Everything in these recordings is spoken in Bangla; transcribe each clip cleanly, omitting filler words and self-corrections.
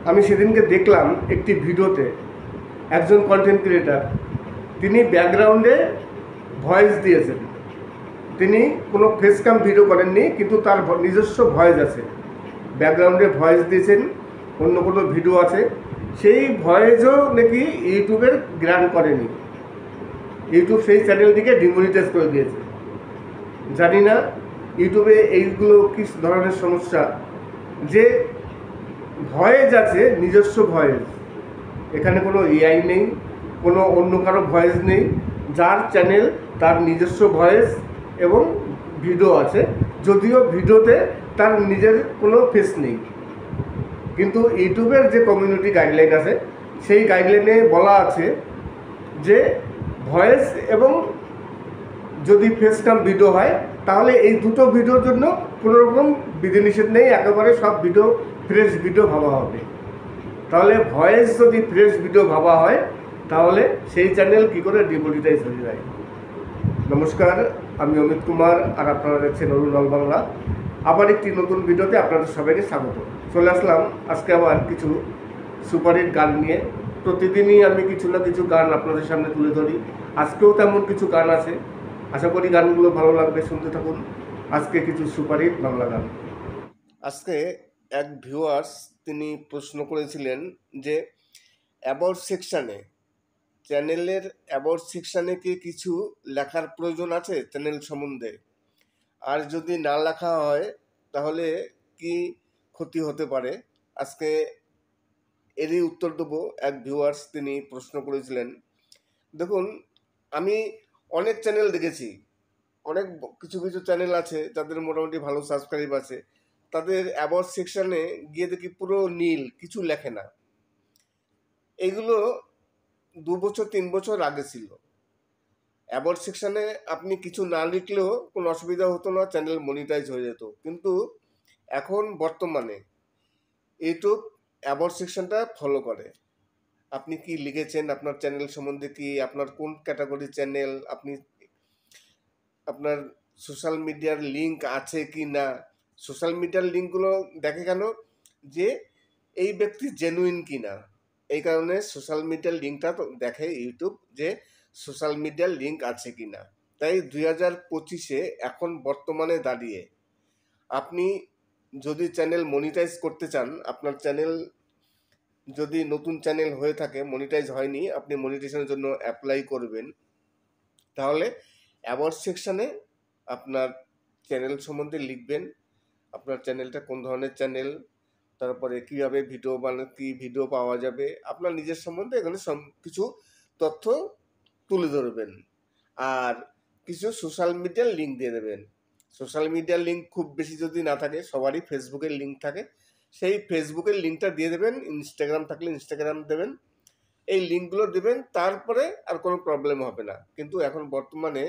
আমি সেদিনকে দেখলাম একটি ভিডিওতে একজন কন্টেন্ট ক্রিয়েটার তিনি ব্যাকগ্রাউন্ডে ভয়েস দিয়েছেন। তিনি কোনো ফেস ক্যাম ভিডিও করেননি, কিন্তু তার নিজস্ব ভয়েস আছে, ব্যাকগ্রাউন্ডে ভয়েস দিয়েছেন, অন্য কোনো ভিডিও আছে। সেই ভয়েসও নাকি ইউটিউবের গ্রান্ট করেনি, ইউটিউব সেই চ্যানেলটিকে ডিমনিটাইজ করে দিয়েছে। জানি না ইউটিউবে এইগুলো কী ধরনের সমস্যা, যে ভয়েস আছে, নিজস্ব ভয়েস, এখানে কোনো এআই নেই, কোনো অন্য কারো ভয়েস নেই, যার চ্যানেল তার নিজস্ব ভয়েস এবং ভিডিও আছে, যদিও ভিডিওতে তার নিজের কোনো ফেস নেই। কিন্তু ইউটিউবের যে কমিউনিটি গাইডলাইন আছে, সেই গাইডলাইনে বলা আছে যে ভয়েস এবং যদি ফেস ক্যাম ভিডিও হয়, তাহলে এই দুটো ভিডিওর জন্য কোনো রকম বিধিনিষেধ নেই, একেবারে সব ভিডিও ফ্রেশ ভিডিও ভাবা হবে। তাহলে ভয়েস যদি ফ্রেশ ভিডিও ভাবা হয়, তাহলে সেই চ্যানেল কী করে ডিমনিটাইজ হয়ে যায়। নমস্কার, আমি অমিত কুমার, আর আপনারা দেখছেন অরুণ অল বাংলা। আবার একটি নতুন ভিডিওতে আপনাদের সবাইকে স্বাগত। চলে আসলাম আজকে আবার কিছু সুপারহিট গান নিয়ে। প্রতিদিনই আমি কিছু না কিছু গান আপনাদের সামনে তুলে ধরি, আজকেও তেমন কিছু গান আছে। আশা করি গানগুলো ভালো লাগবে, শুনতে থাকুন। আজকে কিছু সুপারহিট বাংলা গান। আজকে এক ভিউয়ার্স তিনি প্রশ্ন করেছিলেন যে অ্যাবাউট সেকশানে, চ্যানেলের অ্যাবাউট সেকশানে কি কিছু লেখার প্রয়োজন আছে চ্যানেল সম্বন্ধে, আর যদি না লেখা হয় তাহলে কি ক্ষতি হতে পারে। আজকে এরই উত্তর দেবো। এক ভিউয়ার্স তিনি প্রশ্ন করেছিলেন। দেখুন, আমি অনেক চ্যানেল দেখেছি, অনেক কিছু কিছু চ্যানেল আছে যাদের মোটামুটি ভালো সাবস্ক্রাইব আছে, তাদের অ্যাবাউট সেকশানে গিয়ে দেখি পুরো নীল, কিছু লেখে না। এইগুলো 2 বছর 3 বছর আগে ছিল। অ্যাবাউট সেকশানে আপনি কিছু না লিখলেও কোনো অসুবিধা হতো না, চ্যানেল মনিটাইজ হয়ে যেত। কিন্তু এখন বর্তমানে ইউটিউব অ্যাবাউট সেকশনটা ফলো করে। আপনি কি লিখেছেন, আপনার চ্যানেল সম্বন্ধে কি, আপনার কোন ক্যাটাগরি চ্যানেল, আপনি আপনার সোশ্যাল মিডিয়ার লিঙ্ক আছে কি না। সোশ্যাল মিডিয়ার লিঙ্কগুলো দেখে কেন, যে এই ব্যক্তি জেনুইন কি না। এই কারণে সোশ্যাল মিডিয়ার লিঙ্কটা তো দেখে ইউটিউব, যে সোশ্যাল মিডিয়ার লিঙ্ক আছে কি না। তাই 2025-এ এখন বর্তমানে দাঁড়িয়ে আপনি যদি চ্যানেল মনিটাইজ করতে চান, আপনার চ্যানেল যদি নতুন চ্যানেল হয়ে থাকে, মনিটাইজ হয়নি, আপনি মনিটাইজেশনের জন্য অ্যাপ্লাই করবেন, তাহলে অ্যাবাউট সেকশানে আপনার চ্যানেল সম্বন্ধে লিখবেন, আপনার চ্যানেলটা কোন ধরনের চ্যানেল, তারপরে কীভাবে ভিডিও কি ভিডিও পাওয়া যাবে, আপনার নিজের সম্বন্ধে এখানে সব কিছু তথ্য তুলে ধরবেন। আর কিছু সোশ্যাল মিডিয়ার লিঙ্ক দিয়ে দেবেন। সোশ্যাল মিডিয়ার লিঙ্ক খুব বেশি যদি না থাকে, সবারই ফেসবুকের লিঙ্ক থাকে, সেই ফেসবুকের লিঙ্কটা দিয়ে দেবেন। ইনস্টাগ্রাম থাকলে ইনস্টাগ্রাম দেবেন, এই লিঙ্কগুলো দেবেন, তারপরে আর কোনো প্রবলেম হবে না। কিন্তু এখন বর্তমানে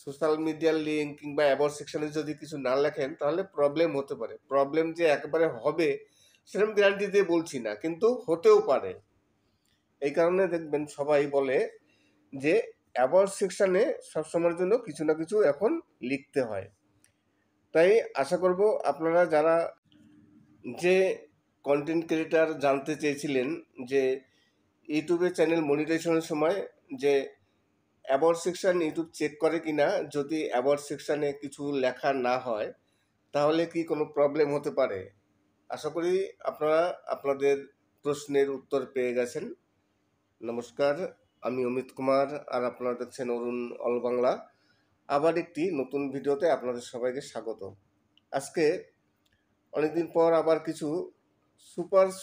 সোশ্যাল মিডিয়ার লিঙ্ক কিংবা অ্যাবাউট সেকশনে যদি কিছু না লেখেন, তাহলে প্রবলেম হতে পারে। প্রবলেম যে একেবারে হবে সেরকম গ্যারান্টি দিয়ে বলছি না, কিন্তু হতেও পারে। এই কারণে দেখবেন সবাই বলে যে অ্যাবাউট সেকশানে সবসময়ের জন্য কিছু না কিছু এখন লিখতে হয়। তাই আশা করব আপনারা যারা, যে কন্টেন্ট ক্রিয়েটার জানতে চেয়েছিলেন যে ইউটিউবে চ্যানেল মনিটাইজেশনের সময় যে অ্যাবাউট সেকশান ইউটিউব চেক করে কি না, যদি অ্যাবাউট সেকশানে কিছু লেখা না হয় তাহলে কি কোনো প্রবলেম হতে পারে। আশা করি আপনারা আপনাদের প্রশ্নের উত্তর পেয়ে গেছেন। নমস্কার, আমি অমিত কুমার, আর আপনারা দেখছেন অরুণ অল বাংলা। আবার একটি নতুন ভিডিওতে আপনাদের সবাইকে স্বাগত। আজকে অনেকদিন পর আবার কিছু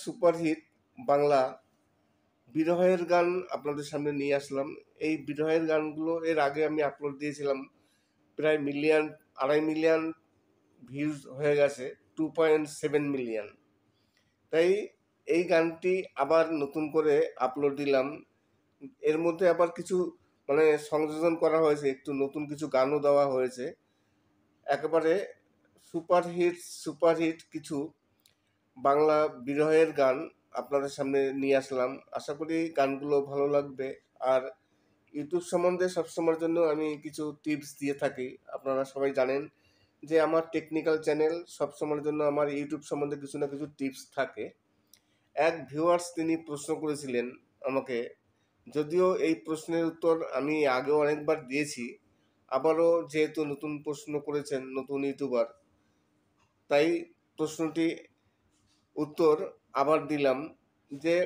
সুপারহিট বাংলা বিরহের গান আপনাদের সামনে নিয়ে আসলাম। এই বিরহের গানগুলো এর আগে আমি আপলোড দিয়েছিলাম, প্রায় 2.5 মিলিয়ন ভিউজ হয়ে গেছে, 2.7 মিলিয়ন। তাই এই গানটি আবার নতুন করে আপলোড দিলাম। এর মধ্যে আবার কিছু সংযোজন করা হয়েছে, একটু নতুন কিছু গানও দেওয়া হয়েছে। একেবারে সুপারহিট কিছু বাংলা বিরহের গান আপনাদের সামনে নিয়ে আসলাম। আশা করি গানগুলো ভালো লাগবে। আর ইউটিউব সম্বন্ধে সবসময়ের জন্য আমি কিছু টিপস দিয়ে থাকি। আপনারা সবাই জানেন যে আমার টেকনিক্যাল চ্যানেল, সবসময়ের জন্য আমার ইউটিউব সম্বন্ধে কিছু না কিছু টিপস থাকে। এক ভিউয়ার্স তিনি প্রশ্ন করেছিলেন আমাকে, যদিও এই প্রশ্নের উত্তর আমি আগেও অনেকবার দিয়েছি, আবারও যেহেতু নতুন প্রশ্ন করেছেন নতুন ইউটিউবার, তাই প্রশ্নটি উত্তর আবার দিলাম। যে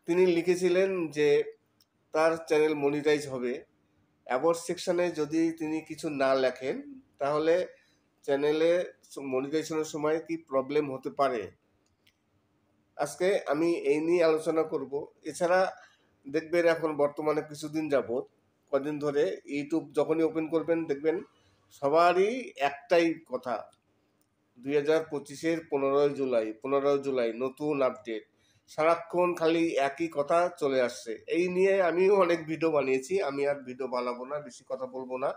তিনি লিখেছিলেন যে তার চ্যানেল মনিটাইজ হবে, অ্যাবাউট সেকশানে যদি তিনি কিছু না লেখেন তাহলে চ্যানেলে মনিটাইজেশনের সময় কি প্রবলেম হতে পারে। আজকে আমি এই নিয়ে আলোচনা করব। এছাড়া দেখবেন এখন বর্তমানে কিছুদিন যাবৎ, কদিন ধরে ইউটিউব যখনই ওপেন করবেন দেখবেন সবারই একটাই কথা, 2025-এর 15 জুলাই নতুন আপডেট, সারাক্ষণ খালি একই কথা চলে আসছে। এই নিয়ে আমিও অনেক ভিডিও বানিয়েছি, আমি আর ভিডিও বানাবো না, বেশি কথা বলবো না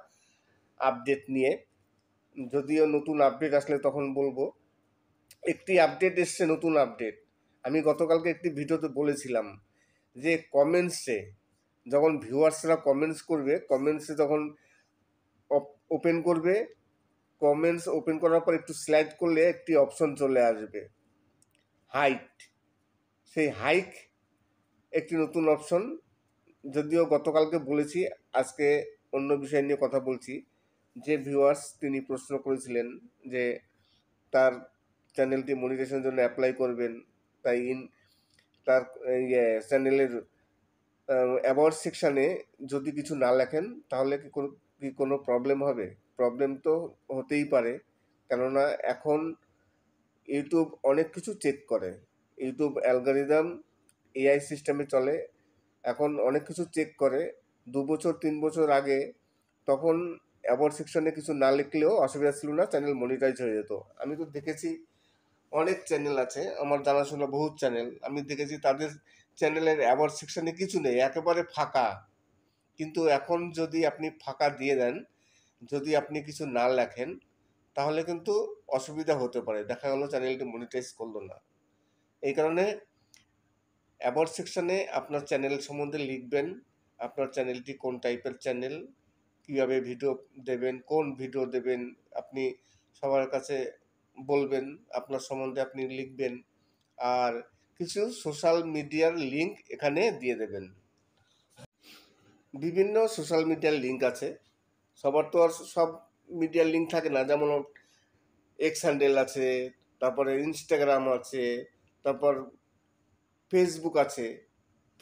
আপডেট নিয়ে, যদিও নতুন আপডেট আসলে তখন বলবো। একটি আপডেট এসছে, নতুন আপডেট। আমি গতকালকে একটি ভিডিওতে বলেছিলাম যে কমেন্টসে যখন ভিউয়ার্সরা কমেন্টস করবে, কমেন্টসে যখন ওপেন করবে, কমেন্টস ওপেন করার পর একটু স্লাইড করলে একটি অপশন চলে আসবে হাইট। সেই হাইক একটি নতুন অপশন, যদিও গতকালকে বলেছি, আজকে অন্য বিষয় নিয়ে কথা বলছি। যে ভিউয়ার্স তিনি প্রশ্ন করেছিলেন যে তার চ্যানেলটি মনিটাইজেশনের জন্য অ্যাপ্লাই করবেন, তাই তার চ্যানেলের অ্যাবাউট সেকশানে যদি কিছু না লেখেন তাহলে কি কোনো প্রবলেম হবে? প্রবলেম তো হতেই পারে, কেননা এখন ইউটিউব অনেক কিছু চেক করে। ইউটিউব অ্যালগরিদম এআই সিস্টেমে চলে, এখন অনেক কিছু চেক করে। 2 বছর 3 বছর আগে তখন অ্যাবাউট সেকশনে কিছু না লিখলেও অসুবিধা ছিল না, চ্যানেল মনিটাইজ হয়ে যেত। আমি তো দেখেছি অনেক চ্যানেল আছে, আমার জানাশোনা বহুত চ্যানেল, আমি দেখেছি তাদের চ্যানেলের অ্যাবাউট সেকশনে কিছু নেই, একেবারে ফাঁকা। কিন্তু এখন যদি আপনি ফাঁকা দিয়ে দেন, যদি আপনি কিছু না লেখেন তাহলে কিন্তু অসুবিধা হতে পারে, দেখা গেলো চ্যানেলটি মনিটাইজ করলো না। এই কারণে অ্যাবাউট সেকশনে আপনার চ্যানেল সম্বন্ধে লিখবেন, আপনার চ্যানেলটি কোন টাইপের চ্যানেল, কীভাবে ভিডিও দেবেন, কোন ভিডিও দেবেন, আপনি সবার কাছে বলবেন, আপনার সম্বন্ধে আপনি লিখবেন, আর কিছু সোশ্যাল মিডিয়ার লিঙ্ক এখানে দিয়ে দেবেন। বিভিন্ন সোশ্যাল মিডিয়ার লিঙ্ক আছে, সবার তো আর সব মিডিয়ার লিঙ্ক থাকে না, যেমন এক্স হ্যান্ডেল আছে, তারপরে ইনস্টাগ্রাম আছে, তারপর ফেসবুক আছে।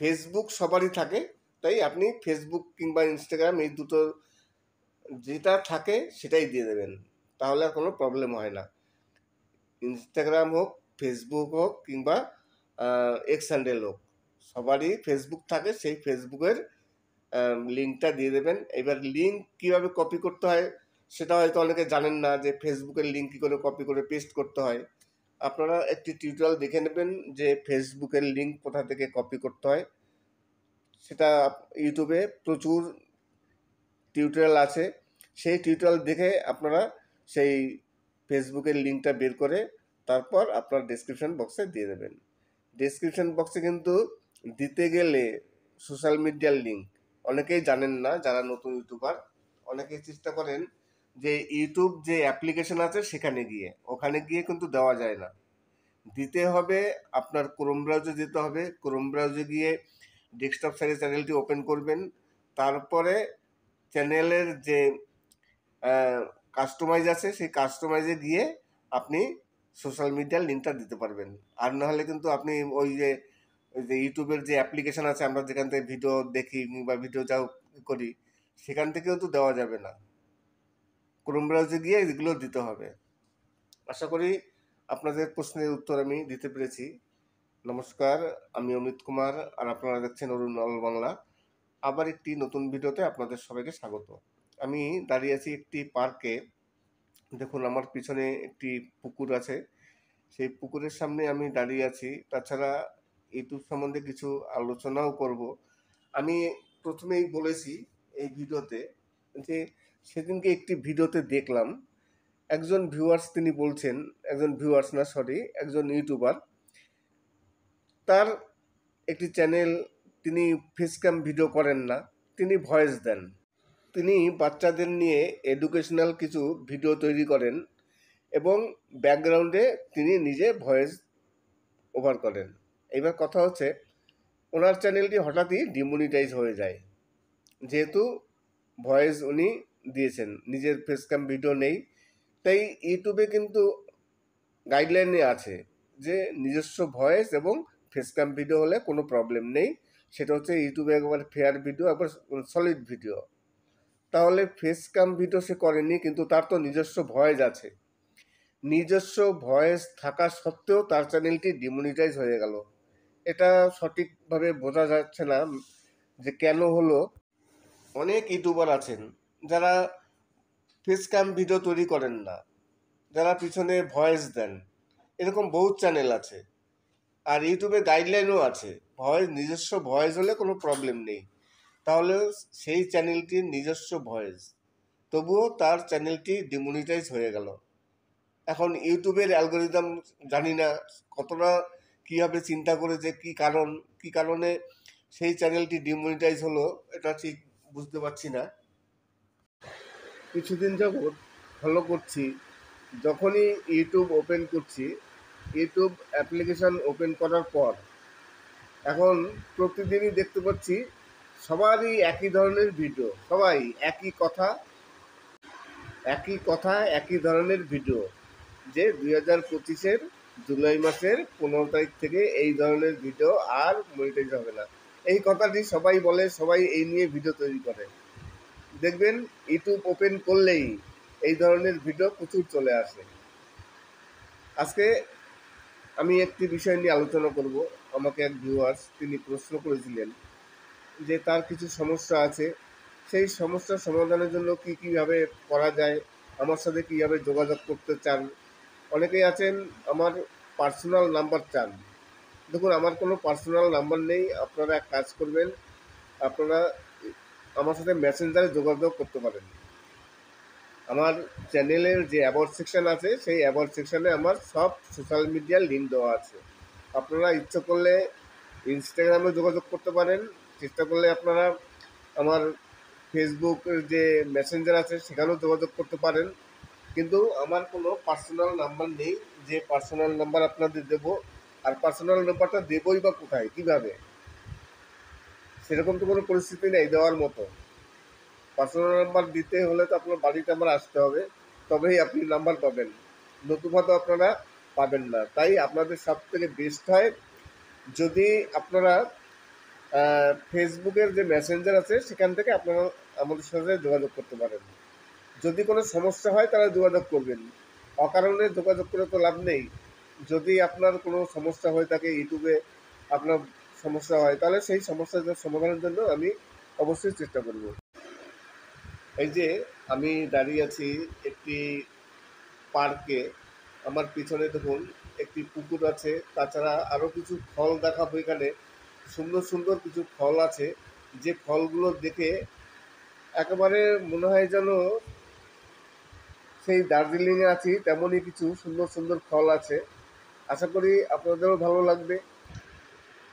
ফেসবুক সবারই থাকে, তাই আপনি ফেসবুক কিংবা ইনস্টাগ্রাম এই দুটো যেটা থাকে সেটাই দিয়ে দেবেন, তাহলে আর কোনো প্রবলেম হয় না। ইনস্টাগ্রাম হোক, ফেসবুক হোক কিংবা এক্স হ্যান্ডেল হোক, সবারই ফেসবুক থাকে, সেই ফেসবুকের লিঙ্কটা দিয়ে দেবেন। এবার লিঙ্ক কীভাবে কপি করতে হয় সেটা হয়তো অনেকে জানেন না, যে ফেসবুকের লিঙ্ক কী করে কপি করে পেস্ট করতে হয়। আপনারা একটি টিউটোরিয়াল দেখে নেবেন যে ফেসবুকের লিঙ্ক কোথা থেকে কপি করতে হয়, সেটা ইউটিউবে প্রচুর টিউটোরিয়াল আছে। সেই টিউটোরিয়াল দেখে আপনারা সেই ফেসবুকের লিঙ্কটা বের করে তারপর আপনার ডেসক্রিপশন বক্সে দিয়ে দেবেন। ডেসক্রিপশন বক্সে কিন্তু দিতে গেলে সোশ্যাল মিডিয়ার লিঙ্ক অনেকেই জানেন না, যারা নতুন ইউটিউবার অনেকেই চেষ্টা করেন যে ইউটিউব যে অ্যাপ্লিকেশন আছে ওখানে গিয়ে কিন্তু দেওয়া যায় না। দিতে হবে আপনার ক্রোম ব্রাউজারে যেতে হবে, ক্রোম ব্রাউজারে গিয়ে ডেস্কটপ সাইডে চ্যানেলটি ওপেন করবেন, তারপরে চ্যানেলের যে কাস্টমাইজ আছে সেই কাস্টমাইজে গিয়ে আপনি সোশ্যাল মিডিয়ার লিঙ্কটা দিতে পারবেন। আর নাহলে কিন্তু আপনি ওই যে ইউটিউবের যে অ্যাপ্লিকেশান আছে, আমরা যেখান থেকে ভিডিও দেখি বা ভিডিও যাও করি, সেখান থেকেও তো দেওয়া যাবে না, ক্রোম ব্রাউজারে গিয়ে এগুলো দিতে হবে। আশা করি আপনাদের প্রশ্নের উত্তর আমি দিতে পেরেছি। নমস্কার, আমি অমিত কুমার, আর আপনারা দেখছেন অরুণ অল বাংলা। আবার একটি নতুন ভিডিওতে আপনাদের সবাইকে স্বাগত। আমি দাঁড়িয়ে আছি একটি পার্কে, দেখুন আমার পিছনে একটি পুকুর আছে, সেই পুকুরের সামনে আমি দাঁড়িয়ে আছি। তাছাড়া ইউটিউব সম্বন্ধে কিছু আলোচনাও করব। আমি প্রথমেই বলেছি এই ভিডিওতে যে সেদিনকে একটি ভিডিওতে দেখলাম একজন ভিউয়ার্স, তিনি বলছেন, একজন ইউটিউবার, তার একটি চ্যানেল, তিনি ফেসক্যাম ভিডিও করেন না, তিনি ভয়েস দেন। তিনি বাচ্চাদের নিয়ে এডুকেশনাল কিছু ভিডিও তৈরি করেন এবং ব্যাকগ্রাউন্ডে তিনি নিজে ভয়েস ওভার করেন। এবার কথা হচ্ছে, ওনার চ্যানেলটি হঠাৎই ডিমনিটাইজ হয়ে যায়, যেহেতু ভয়েস উনি দিয়েছেন, নিজের ফেসক্যাম ভিডিও নেই। তাই ইউটিউবে কিন্তু গাইডলাইনে আছে যে নিজস্ব ভয়েস এবং ফেসক্যাম ভিডিও হলে কোনো প্রবলেম নেই, সেটা হচ্ছে ইউটিউবে একবার ফেয়ার ভিডিও, একবার সলিড ভিডিও। তাহলে ফেসক্যাম ভিডিও সে করেনি, কিন্তু তার তো নিজস্ব ভয়েস আছে। নিজস্ব ভয়েস থাকা সত্ত্বেও তার চ্যানেলটি ডিমনিটাইজ হয়ে গেল। এটা সঠিকভাবে বোঝা যাচ্ছে না যে কেন হলো। অনেক ইউটিউবার আছেন যারা ফেসক্যাম ভিডিও তৈরি করেন না, যারা পিছনে ভয়েস দেন, এরকম বহুত চ্যানেল আছে। আর ইউটিউবে গাইডলাইনও আছে, ভয়েস নিজস্ব ভয়েস হলে কোনো প্রবলেম নেই। তাহলে সেই চ্যানেলটির নিজস্ব ভয়েস, তবুও তার চ্যানেলটি ডিমনিটাইজ হয়ে গেল। এখন ইউটিউবের অ্যালগোরিদম জানি না কতটা কীভাবে চিন্তা করে যে কী কারণে সেই চ্যানেলটি ডিমনিটাইজ হলো, এটা ঠিক বুঝতে পারছি না। কিছুদিন যাবৎ ফলো করছি, যখনই ইউটিউব ওপেন করছি, ইউটিউব অ্যাপ্লিকেশান ওপেন করার পর এখন প্রতিদিনই দেখতে পাচ্ছি সবারই একই ধরনের ভিডিও, সবাই একই কথা একই ধরনের ভিডিও, যে 2025-এর জুলাই মাসের 15 তারিখ থেকে এই ধরনের ভিডিও আর মনিটাইজ হবে না। এই কথাটি সবাই বলে, সবাই এই নিয়ে ভিডিও তৈরি করে। দেখবেন ইউটিউব ওপেন করলেই এই ধরনের ভিডিও প্রচুর চলে আসে। আজকে আমি একটি বিষয় নিয়ে আলোচনা করব। আমাকে এক ভিউয়ার্স তিনি প্রশ্ন করেছিলেন যে তার কিছু সমস্যা আছে, সেই সমস্যার সমাধানের জন্য কীভাবে করা যায়, আমার সাথে কীভাবে যোগাযোগ করতে চান। অনেকেই আছেন আমার পার্সোনাল নাম্বার চান। দেখুন, আমার কোনো পার্সোনাল নাম্বার নেই। আপনারা এক কাজ করবেন, আপনারা আমার সাথে মেসেঞ্জারে যোগাযোগ করতে পারেন। আমার চ্যানেলের যে অ্যাবাউট সেকশান আছে, সেই অ্যাবাউট সেকশানে আমার সব সোশ্যাল মিডিয়ার লিঙ্ক দেওয়া আছে। আপনারা ইচ্ছে করলে ইনস্টাগ্রামে যোগাযোগ করতে পারেন, চেষ্টা করলে আপনারা আমার ফেসবুকের যে মেসেঞ্জার আছে সেখানেও যোগাযোগ করতে পারেন। কিন্তু আমার কোনো পার্সোনাল নাম্বার নেই যে পার্সোনাল নাম্বার আপনাদের দেবো। আর পার্সোনাল নাম্বারটা দেবই বা কোথায়, কীভাবে? সেরকম তো কোনো পরিস্থিতি নেই দেওয়ার মতো। পার্সোনাল নাম্বার দিতে হলে তো আপনার বাড়িতে আমার আসতে হবে, তবেই আপনি নাম্বার পাবেন, নতুবা তো আপনারা পাবেন না। তাই আপনাদের সবথেকে বেস্ট হয় যদি আপনারা ফেসবুকের যে মেসেঞ্জার আছে সেখান থেকে আপনারা আমাদের সাথে যোগাযোগ করতে পারেন। যদি কোনো সমস্যা হয় তাহলে যোগাযোগ করবেন, অকারণে যোগাযোগ করে তো লাভ নেই। যদি আপনার কোনো সমস্যা হয়ে থাকে, ইউটিউবে আপনার সমস্যা হয়, তাহলে সেই সমস্যার সমাধানের জন্য আমি অবশ্যই চেষ্টা করব। এই যে আমি দাঁড়িয়ে আছি একটি পার্কে, আমার পিছনে দেখুন একটি পুকুর আছে, তাছাড়া আরও কিছু ফল দেখাবো। এখানে সুন্দর সুন্দর কিছু ফল আছে, যে ফলগুলো দেখে একেবারে মনে হয় যেন সেই দার্জিলিংয়ে আছি, তেমনই কিছু সুন্দর সুন্দর ফল আছে। আশা করি আপনাদেরও ভালো লাগবে।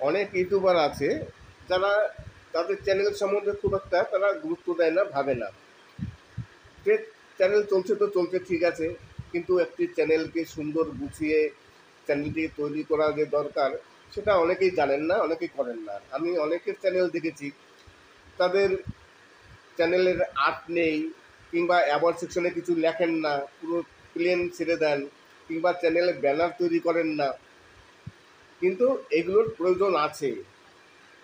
অনেক ইউটিউবার আছে যারা তাদের চ্যানেল সম্বন্ধে খুব একটা তারা গুরুত্ব দেয় না, ভাবে না। যে চ্যানেল চলছে তো চলছে, ঠিক আছে, কিন্তু একটি চ্যানেলকে সুন্দর গুছিয়ে চ্যানেলটি তৈরি করা যে দরকার, সেটা অনেকেই জানেন না, অনেকেই করেন না। আমি অনেকের চ্যানেল দেখেছি তাদের চ্যানেলের আর্ট নেই, কিংবা অ্যাবাউট সেকশনে কিছু লেখেন না, পুরো প্লেন ছেড়ে দেন, কিংবা চ্যানেলে ব্যানার তৈরি করেন না। কিন্তু এগুলোর প্রয়োজন আছে।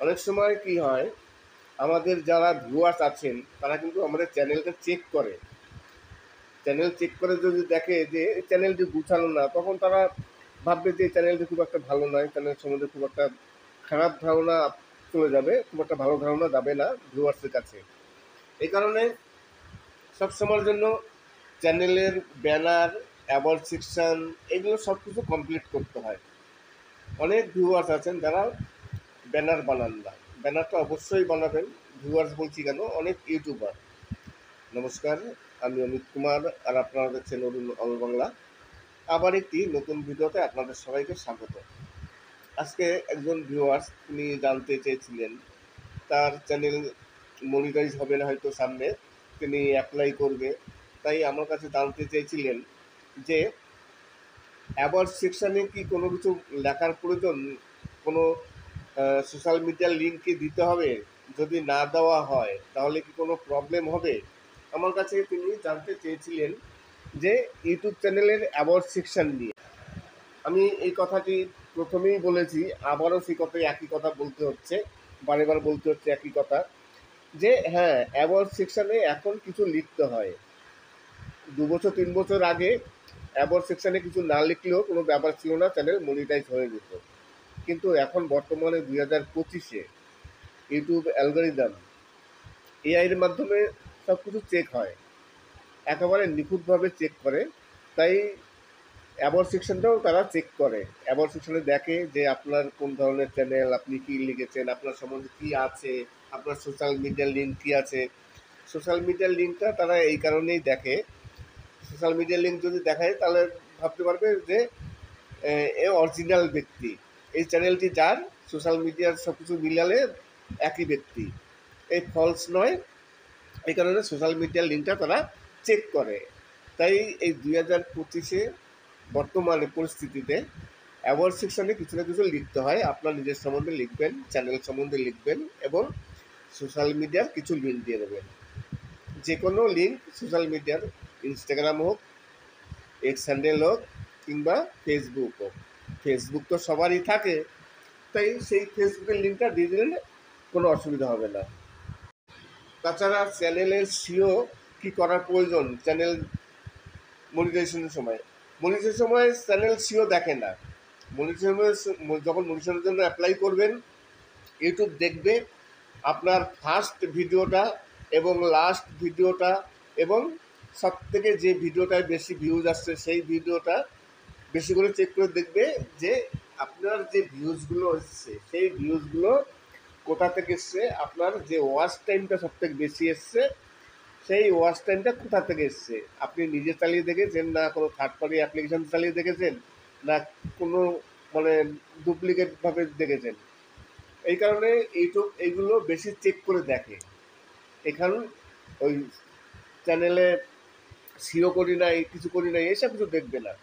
অনেক সময় কি হয়, আমাদের যারা ভিউয়ার্স আছেন তারা কিন্তু আমাদের চ্যানেলটা চেক করে, চ্যানেল চেক করে যদি দেখে যে চ্যানেলটি গুছানো না, তখন তারা ভাববে যে চ্যানেলটি খুব একটা ভালো নয়, চ্যানেল সম্বন্ধে খুব একটা খারাপ ধারণা চলে যাবে, খুব একটা ভালো ধারণা যাবে না ভিউয়ার্সের কাছে। এই কারণে সবসময়ের জন্য চ্যানেলের ব্যানার, অ্যাবাউট সেকশন, এগুলো সব কিছু কমপ্লিট করতে হয়। অনেক ভিউয়ার্স আছেন যারা ব্যানার বানান না, ব্যানারটা অবশ্যই বানাবেন। ভিউয়ার্স বলছি কেন, অনেক ইউটিউবার। নমস্কার, আমি অমিত কুমার, আর আপনারা দেখছেন অরুণ অল বাংলা। আবার একটি নতুন ভিডিওতে আপনাদের সবাইকে স্বাগত। আজকে একজন ভিউয়ার্স তিনি জানতে চেয়েছিলেন, তার চ্যানেল মনিটাইজ হবে না হয়তো সামনে, তিনি অ্যাপ্লাই করবে, তাই আমার কাছে জানতে চেয়েছিলেন যে অ্যাবাউট সেকশানে কি কোনো কিছু লেখার প্রয়োজন, কোনো সোশ্যাল মিডিয়ার লিঙ্ক কি দিতে হবে? যদি না দেওয়া হয় তাহলে কি কোনো প্রবলেম হবে? আমার কাছে তিনি জানতে চেয়েছিলেন যে ইউটিউব চ্যানেলের অ্যাবাউট সেকশন নিয়ে। আমি এই কথাটি প্রথমেই বলেছি, আবারও সেই কথাই একই কথা বলতে হচ্ছে, বারে বার বলতে হচ্ছে একই কথা, যে হ্যাঁ, অ্যাবাউট সেকশনে এখন কিছু লিখতে হয়। 2 বছর 3 বছর আগে অ্যাবাউট সেকশনে কিছু না লিখলেও কোনো ব্যাপার ছিল না, চ্যানেল মনিটাইজ হয়ে যেত। কিন্তু এখন বর্তমানে 2025-এ ইউটিউব অ্যালগরিদম এআইয়ের মাধ্যমে সব কিছু চেক হয়, একেবারে নিখুঁতভাবে চেক করে। তাই অ্যাবাউট সেকশনটাও তারা চেক করে। অ্যাবাউট সেকশনে দেখে যে আপনার কোন ধরনের চ্যানেল, আপনি কী লিখেছেন, আপনার সম্বন্ধে কী আছে, আপনার সোশ্যাল মিডিয়ার লিঙ্ক কী আছে। সোশ্যাল মিডিয়ার লিঙ্কটা তারা এই কারণেই দেখে, সোশ্যাল মিডিয়ার লিঙ্ক যদি দেখায় তাহলে ভাবতে পারবে যে এ অরিজিনাল ব্যক্তি, এই চ্যানেলটি যার, সোশ্যাল মিডিয়ার সব কিছু মিলালে একই ব্যক্তি, এই ফলস নয়। এই কারণে সোশ্যাল মিডিয়ার লিঙ্কটা তারা চেক করে। তাই এই 2025-এ বর্তমানে পরিস্থিতিতে অ্যাওয়ার্ড সেকশনে কিছু না কিছু লিখতে হয়। আপনার নিজের সম্বন্ধে লিখবেন, চ্যানেল সম্বন্ধে লিখবেন এবং সোশ্যাল মিডিয়ার কিছু লিঙ্ক দিয়ে দেবেন। যে কোনো লিঙ্ক সোশ্যাল মিডিয়ার, ইনস্টাগ্রাম হোক, এক্স হ্যান্ডেল হোক কিংবা ফেসবুক হোক। ফেসবুক তো সবারই থাকে, তাই সেই ফেসবুকের লিঙ্কটা দিয়ে দিলে কোনো অসুবিধা হবে না। তাছাড়া চ্যানেলের সিও কী করার প্রয়োজন চ্যানেল মনিটাইজেশনের সময়? মনিটাইজেশনের সময় চ্যানেল সিও দেখে না। যখন মনিটাইজেশনের জন্য অ্যাপ্লাই করবেন, ইউটিউব দেখবে আপনার ফার্স্ট ভিডিওটা এবং লাস্ট ভিডিওটা এবং সবথেকে যে ভিডিওটায় বেশি ভিউজ আসছে সেই ভিডিওটা বেশি করে চেক করে দেখবে যে আপনার যে ভিউজগুলো এসছে সেই ভিউজগুলো কোথা থেকে এসছে, আপনার যে ওয়াচ টাইমটা সবথেকে বেশি এসছে সেই ওয়াচ টাইমটা কোথা থেকে এসছে। আপনি নিজে চালিয়ে দেখেছেন, না কোনো থার্ড পার্টি অ্যাপ্লিকেশান চালিয়ে দেখেছেন, না কোনো মানে ডুপ্লিকেটভাবে দেখেছেন। এই কারণে ইউটিউব এইগুলো বেশি চেক করে দেখে। এখান ওই চ্যানেলে সিও করি নাই, কিছু করি নাই, এসব কিছু দেখবে না।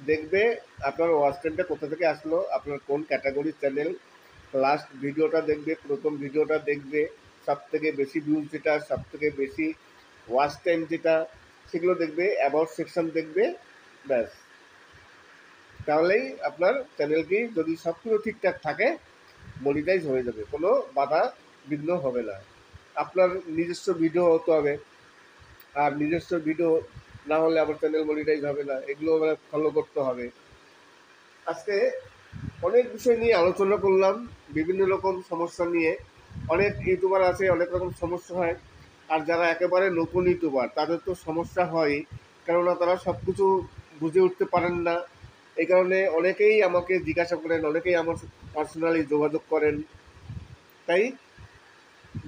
দেখবে আপনার ওয়াচ টাইমটা কোথা থেকে আসলো, আপনার কোন ক্যাটাগরির চ্যানেল, লাস্ট ভিডিওটা দেখবে, প্রথম ভিডিওটা দেখবে, সবথেকে বেশি ভিউজ যেটা, সবথেকে বেশি ওয়াচ টাইম যেটা, সেগুলো দেখবে, অ্যাবাউট সেকশন দেখবে, ব্যাস। তাহলেই আপনার চ্যানেলটি যদি সব কিছু ঠিকঠাক থাকে মনিটাইজ হয়ে যাবে, কোনো বাধা বিঘ্ন হবে না। আপনার নিজস্ব ভিডিও হতে হবে, আর নিজস্ব ভিডিও না হলে আবার চ্যানেল মনিটাইজ হবে না, এগুলো ফলো করতে হবে। আজকে অনেক বিষয় নিয়ে আলোচনা করলাম, বিভিন্ন রকম সমস্যা নিয়ে। অনেক ইউটিউবার আছে, অনেক রকম সমস্যা হয়, আর যারা একেবারে নতুন ইউটিউবার তাদের তো সমস্যা হয়, কেননা তারা সব কিছু বুঝে উঠতে পারেন না। এই কারণে অনেকেই আমাকে জিজ্ঞাসা করেন, অনেকেই আমার পার্সোনালি যোগাযোগ করেন। তাই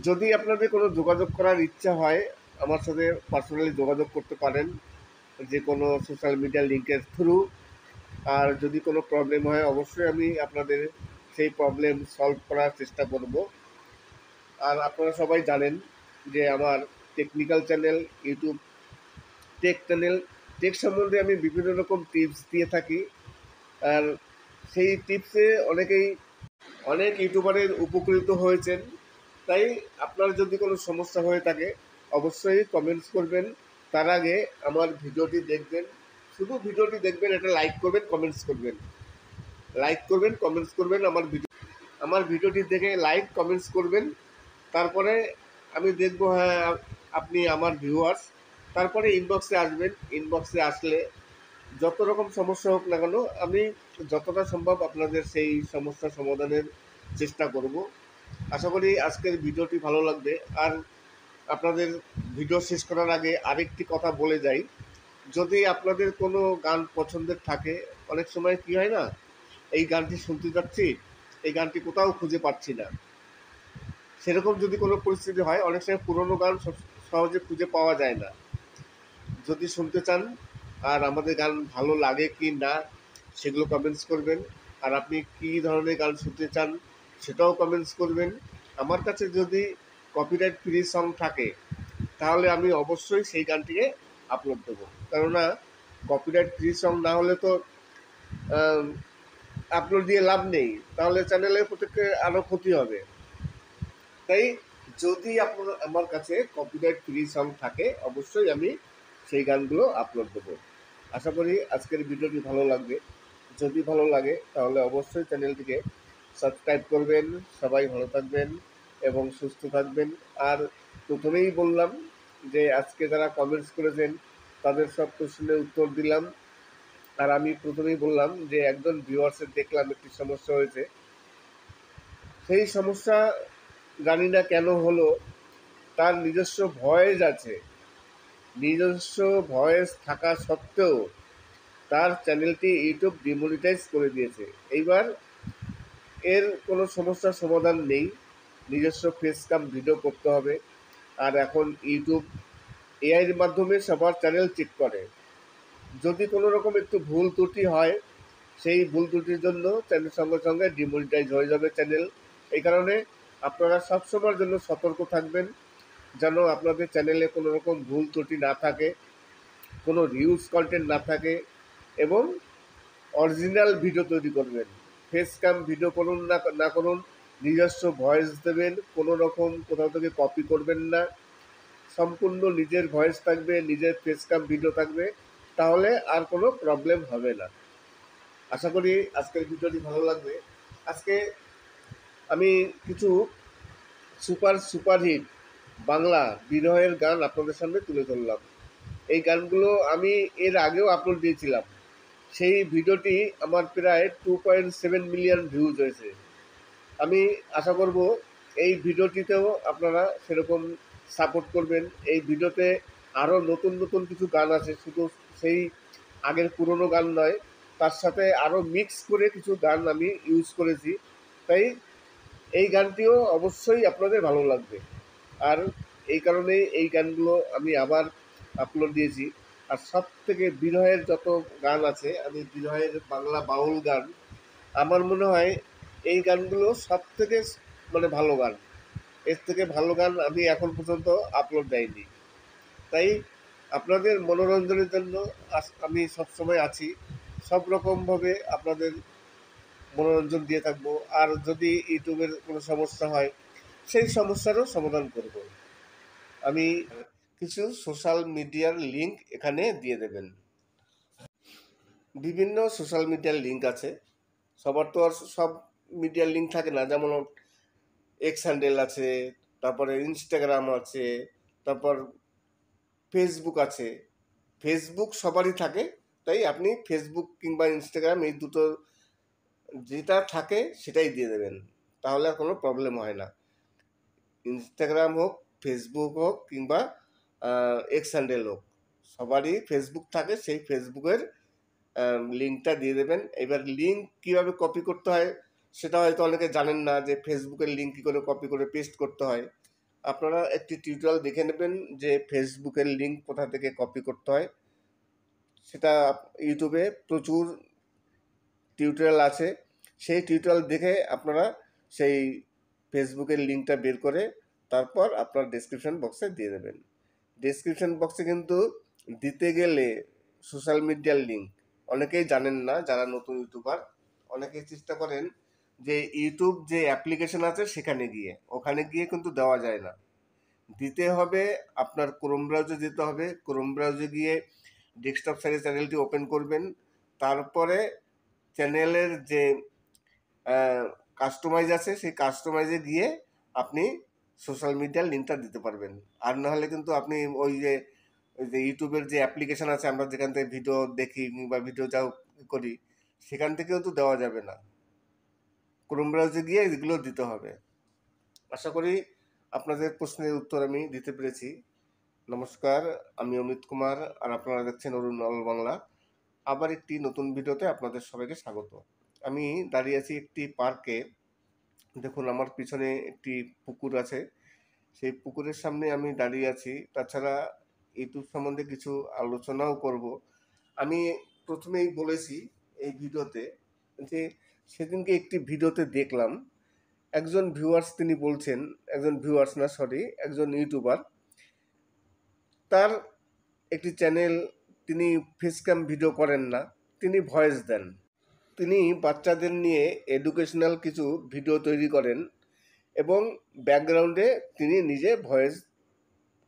যদি আপনাদের কোনো যোগাযোগ করার ইচ্ছা হয় আমার সাথে পার্সোনালি যোগাযোগ করতে পারেন, যে কোনো সোশ্যাল মিডিয়া লিঙ্কের থ্রু। আর যদি কোনো প্রবলেম হয় অবশ্যই আমি আপনাদের সেই প্রবলেম সলভ করার চেষ্টা করব। আর আপনারা সবাই জানেন যে আমার technical channel, YouTube tech channel, tech সম্বন্ধে আমি বিভিন্ন রকম টিপস দিয়ে থাকি। আর সেই টিপসে অনেক ইউটিউবারের উপকৃত হয়েছেন। তাই আপনার যদি কোনো সমস্যা হয়ে থাকে অবশ্যই কমেন্টস করবেন। তার আগে আমার ভিডিওটি দেখবেন, শুধু ভিডিওটি দেখবেন, এটা লাইক করবেন, কমেন্টস করবেন, লাইক করবেন, কমেন্টস করবেন। আমার ভিডিওটি দেখে লাইক কমেন্টস করবেন। তারপরে আমি দেখব হ্যাঁ আপনি আমার ভিউয়ার্স। তারপরে ইনবক্সে আসবেন, ইনবক্সে আসলে যত রকম সমস্যা হোক না কেন আমি যতটা সম্ভব আপনাদের সেই সমস্যা সমাধানের চেষ্টা করব। আশা করি আজকের ভিডিওটি ভালো লাগবে। আর আপনাদের ভিডিও শেষ করার আগে আরেকটি কথা বলে যাই, যদি আপনাদের কোনো গান পছন্দের থাকে, অনেক সময় কী হয় না, এই গানটি শুনতে যাচ্ছি, এই গানটি কোথাও খুঁজে পাচ্ছি না, সেরকম যদি কোনো পরিস্থিতি হয়, অনেক সময় পুরনো গান সহজে খুঁজে পাওয়া যায় না। যদি শুনতে চান আর আমাদের গান ভালো লাগে কি না সেগুলো কমেন্টস করবেন। আর আপনি কী ধরনের গান শুনতে চান সেটাও কমেন্টস করবেন। আমার কাছে যদি কপিরাইট ফ্রি সং থাকে তাহলে আমি অবশ্যই সেই গানটিকে আপলোড দেবো, কেননা কপিরাইট ফ্রি সং না হলে তো আপলোড দিয়ে লাভ নেই, তাহলে চ্যানেলের প্রতি আরও ক্ষতি হবে। তাই যদি আপনার আমার কাছে কপিরাইট ফ্রি সং থাকে অবশ্যই আমি সেই গানগুলো আপলোড দেবো। আশা করি আজকের ভিডিওটি ভালো লাগবে। যদি ভালো লাগে তাহলে অবশ্যই চ্যানেলটিকে সাবস্ক্রাইব করবেন। সবাই ভালো থাকবেন এবং সুস্থ থাকবেন। আর প্রথমেই বললাম যে আজকে যারা কমেন্টস করেছেন তাদের সব প্রশ্নের উত্তর দিলাম। আর আমি প্রথমেই বললাম যে একজন ভিউয়ার্সের দেখলাম একটি সমস্যা হয়েছে, সেই সমস্যা জানি না কেন হলো। তার নিজস্ব ভয়েস আছে, নিজস্ব ভয়েস থাকা সত্ত্বেও তার চ্যানেলটি ইউটিউব ডিমনিটাইজ করে দিয়েছে। এইবার এর কোনো সমস্যার সমাধান নেই, নিজস্ব ফেস কাম ভিডিও করতে হবে। আর এখন ইউটিউব এআইয়ের মাধ্যমে সবার চ্যানেল চেক করে, যদি কোনো রকম একটু ভুল ত্রুটি হয় সেই ভুল ত্রুটির জন্য চ্যানেল সঙ্গে সঙ্গে ডিমনিটাইজ হয়ে যাবে চ্যানেল। এই কারণে আপনারা সবসময়ের জন্য সতর্ক থাকবেন যেন আপনাদের চ্যানেলে কোনো রকম ভুল ত্রুটি না থাকে, কোনো রিউজ কন্টেন্ট না থাকে এবং অরিজিনাল ভিডিও তৈরি করবেন। ফেস ক্যাম ভিডিও করুন না করুন, নিজস্ব ভয়েস দেবেন, কোনো রকম কোথাও থেকে কপি করবেন না, সম্পূর্ণ নিজের ভয়েস থাকবে, নিজের ফেস ক্যাম ভিডিও থাকবে, তাহলে আর কোনো প্রবলেম হবে না। আশা করি আজকের ভিডিওটি ভালো লাগবে। আজকে আমি কিছু সুপারহিট বাংলা বিরহের গান আপনাদের সামনে তুলে ধরলাম। এই গানগুলো আমি এর আগেও আপলোড দিয়েছিলাম। সেই ভিডিওটি আমার প্রায় 2.7 মিলিয়ন ভিউজ হয়েছে। আমি আশা করব এই ভিডিওটিতেও আপনারা সেরকম সাপোর্ট করবেন। এই ভিডিওতে আরও নতুন নতুন কিছু গান আছে, শুধু সেই আগের পুরনো গান নয়, তার সাথে আরও মিক্স করে কিছু গান আমি ইউজ করেছি। তাই এই গানটিও অবশ্যই আপনাদের ভালো লাগবে। আর এই কারণেই এই গানগুলো আমি আবার আপলোড দিয়েছি। আর সব থেকে বিরহের যত গান আছে, আমি বিরহের বাংলা বাউল গান, আমার মনে হয় এই গানগুলো সব থেকে মানে ভালো গান। এর থেকে ভালো গান আমি এখন পর্যন্ত আপলোড দেয়নি। তাই আপনাদের মনোরঞ্জনের জন্য আমি সবসময় আছি, সব রকমভাবে আপনাদের মনোরঞ্জন দিয়ে থাকবো। আর যদি ইউটিউবের কোনো সমস্যা হয় সেই সমস্যারও সমাধান করব আমি। কিছু সোশ্যাল মিডিয়ার লিঙ্ক এখানে দিয়ে দেবেন। বিভিন্ন সোশ্যাল মিডিয়ার লিঙ্ক আছে, সবার তো আর সব মিডিয়ার লিঙ্ক থাকে না। যেমন এক্স হ্যান্ডেল আছে, তারপরে ইনস্টাগ্রাম আছে, তারপর ফেসবুক আছে। ফেসবুক সবারই থাকে, তাই আপনি ফেসবুক কিংবা ইনস্টাগ্রাম এই দুটো যেটা থাকে সেটাই দিয়ে দেবেন, তাহলে আর কোনো প্রবলেম হয় না। ইনস্টাগ্রাম হোক, ফেসবুক হোক কিংবা এক্স হ্যান্ডেল হোক, সবারই ফেসবুক থাকে, সেই ফেসবুকের লিঙ্কটা দিয়ে দেবেন। এবার লিঙ্ক কীভাবে কপি করতে হয় সেটা হয়তো অনেকে জানেন না, যে ফেসবুকের লিঙ্ক কী করে কপি করে পেস্ট করতে হয়। আপনারা একটি টিউটোরিয়াল দেখে নেবেন যে ফেসবুকের লিঙ্ক কোথা থেকে কপি করতে হয়। সেটা ইউটিউবে প্রচুর টিউটোরিয়াল আছে, সেই টিউটোরিয়াল দেখে আপনারা সেই ফেসবুকের লিঙ্কটা বের করে তারপর আপনার ডেসক্রিপশন বক্সে দিয়ে দেবেন। ডেসক্রিপশন বক্সে কিন্তু দিতে গেলে সোশ্যাল মিডিয়ার লিঙ্ক অনেকেই জানেন না, যারা নতুন ইউটিউবার অনেকেই চেষ্টা করেন যে ইউটিউব যে অ্যাপ্লিকেশন আছে সেখানে গিয়ে, ওখানে গিয়ে কিন্তু দেওয়া যায় না। দিতে হবে আপনার ক্রোম ব্রাউজে যেতে হবে, ক্রোম ব্রাউজে গিয়ে ডেস্কটপ সাইডে চ্যানেলটি ওপেন করবেন, তারপরে চ্যানেলের যে কাস্টমাইজ আছে সেই কাস্টমাইজে গিয়ে আপনি সোশ্যাল মিডিয়ার লিঙ্কটা দিতে পারবেন। আর নাহলে কিন্তু আপনি ওই যে ইউটিউবের যে অ্যাপ্লিকেশান আছে, আমরা যেখান থেকে ভিডিও দেখি বা ভিডিও যাও করি, সেখান থেকেও তো দেওয়া যাবে না, ক্রোম ব্রাউজে গিয়ে এগুলো দিতে হবে। আশা করি আপনাদের প্রশ্নের উত্তর আমি দিতে পেরেছি। নমস্কার, আমি অমিত কুমার, আর আপনারা দেখছেন অরুণ অল বাংলা। আবার একটি নতুন ভিডিওতে আপনাদের সবাইকে স্বাগত। আমি দাঁড়িয়ে আছি একটি পার্কে। দেখুন আমার পিছনে একটি পুকুর আছে, সেই পুকুরের সামনে আমি দাঁড়িয়ে আছি। তাছাড়া ইউটিউব সম্বন্ধে কিছু আলোচনাও করব। আমি প্রথমেই বলেছি এই ভিডিওতে যে সেদিনকে একটি ভিডিওতে দেখলাম একজন ভিউয়ার্স, তিনি বলছেন, একজন ভিউয়ার্স না সরি, একজন ইউটিউবার, তার একটি চ্যানেল, তিনি ফেস ক্যাম ভিডিও করেন না, তিনি ভয়েস দেন। তিনি বাচ্চাদের নিয়ে এডুকেশনাল কিছু ভিডিও তৈরি করেন এবং ব্যাকগ্রাউন্ডে তিনি নিজে ভয়েস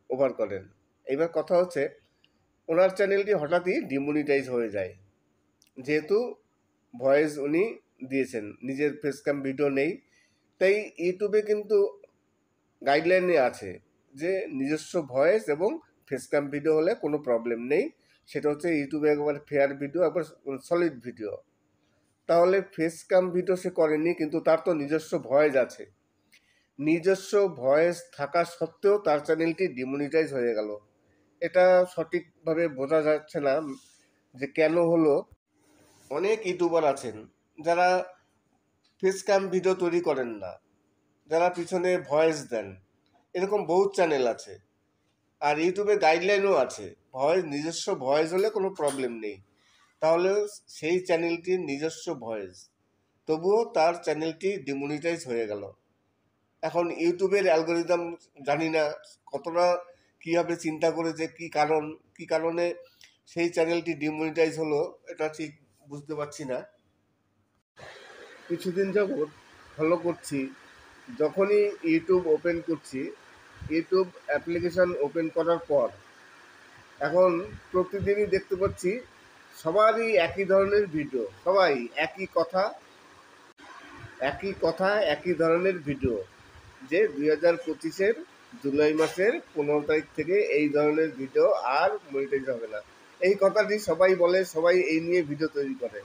ওভার করেন। এবার কথা হচ্ছে, ওনার চ্যানেলটি হঠাৎই ডিমনিটাইজ হয়ে যায়, যেহেতু ভয়েস উনি দিয়েছেন, নিজের ফেসক্যাম ভিডিও নেই। তাই ইউটিউবে কিন্তু গাইডলাইনে আছে যে নিজস্ব ভয়েস এবং ফেসক্যাম ভিডিও হলে কোনো প্রবলেম নেই, সেটা হচ্ছে ইউটিউবে একবার ফেয়ার ভিডিও, একবার সলিড ভিডিও। তাহলে ফেসক্যাম ভিডিও সে করেনি, কিন্তু তার তো নিজস্ব ভয়েস আছে। নিজস্ব ভয়েস থাকা সত্ত্বেও তার চ্যানেলটি ডিমনিটাইজ হয়ে গেল। এটা সঠিকভাবে বোঝা যাচ্ছে না যে কেন হলো। অনেক ইউটিউবার আছেন যারা ফেসক্যাম ভিডিও তৈরি করেন না, যারা পিছনে ভয়েস দেন, এরকম বহু চ্যানেল আছে। আর ইউটিউবে গাইডলাইনও আছে, নিজস্ব ভয়েস হলে কোনো প্রবলেম নেই। তাহলে সেই চ্যানেলটির নিজস্ব ভয়েস, তবুও তার চ্যানেলটি ডিমনিটাইজ হয়ে গেল। এখন ইউটিউবের অ্যালগোরিদম জানি না কতটা কীভাবে চিন্তা করেছে, কী কারণে সেই চ্যানেলটি ডিমনিটাইজ হলো, এটা ঠিক বুঝতে পারছি না। কিছুদিন যাবৎ ফলো করছি, যখনই ইউটিউব ওপেন করছি, ইউটিউব অ্যাপ্লিকেশান ওপেন করার পর এখন প্রতিদিনই দেখতে পাচ্ছি সবারই একই ধরনের ভিডিও, সবাই একই কথা একই ধরনের ভিডিও, যে 2025-এর জুলাই মাসের 15 তারিখ থেকে এই ধরনের ভিডিও আর মনিটাইজ হবে না। এই কথাটি সবাই বলে, সবাই এই নিয়ে ভিডিও তৈরি করে।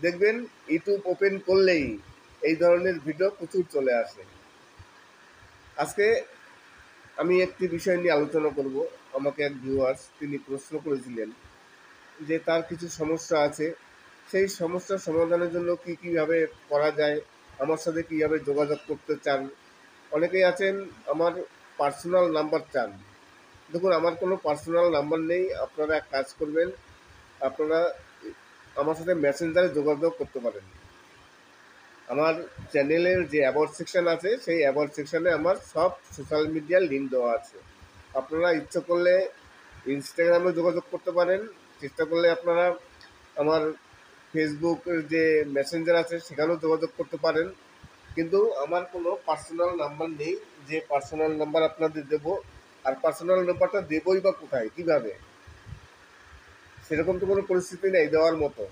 দেখবেন ইউটিউব ওপেন করলেই এই ধরনের ভিডিও প্রচুর চলে আসে। আজকে আমি একটি বিষয় নিয়ে আলোচনা করব। আমাকে এক ভিউয়ার্স তিনি প্রশ্ন করেছিলেন যে তার কিছু সমস্যা আছে, সেই সমস্যার সমাধানের জন্য কীভাবে করা যায়, আমার সাথে কীভাবে যোগাযোগ করতে চান। অনেকেই আছেন আমার পার্সোনাল নাম্বার চান। দেখুন, আমার কোনো পার্সোনাল নাম্বার নেই। আপনারা এক কাজ করবেন, আপনারা আমার সাথে মেসেঞ্জারে যোগাযোগ করতে পারেন। আমার চ্যানেলের যে অ্যাবাউট সেকশান আছে, সেই অ্যাবাউট সেকশানে আমার সব সোশ্যাল মিডিয়ার লিঙ্ক দেওয়া আছে। আপনারা ইচ্ছে করলে ইনস্টাগ্রামে যোগাযোগ করতে পারেন, চেষ্টা করলে আপনারা আমার ফেসবুকের যে মেসেঞ্জার আছে সেখানেও যোগাযোগ করতে পারেন। কিন্তু আমার কোনো পার্সোনাল নাম্বার নেই যে পার্সোনাল নাম্বার আপনাদের দেবো। আর পার্সোনাল নাম্বারটা দেবই বা কোথায়, কীভাবে, সেরকম তো কোনো পরিস্থিতি নেই দেওয়ার মতো।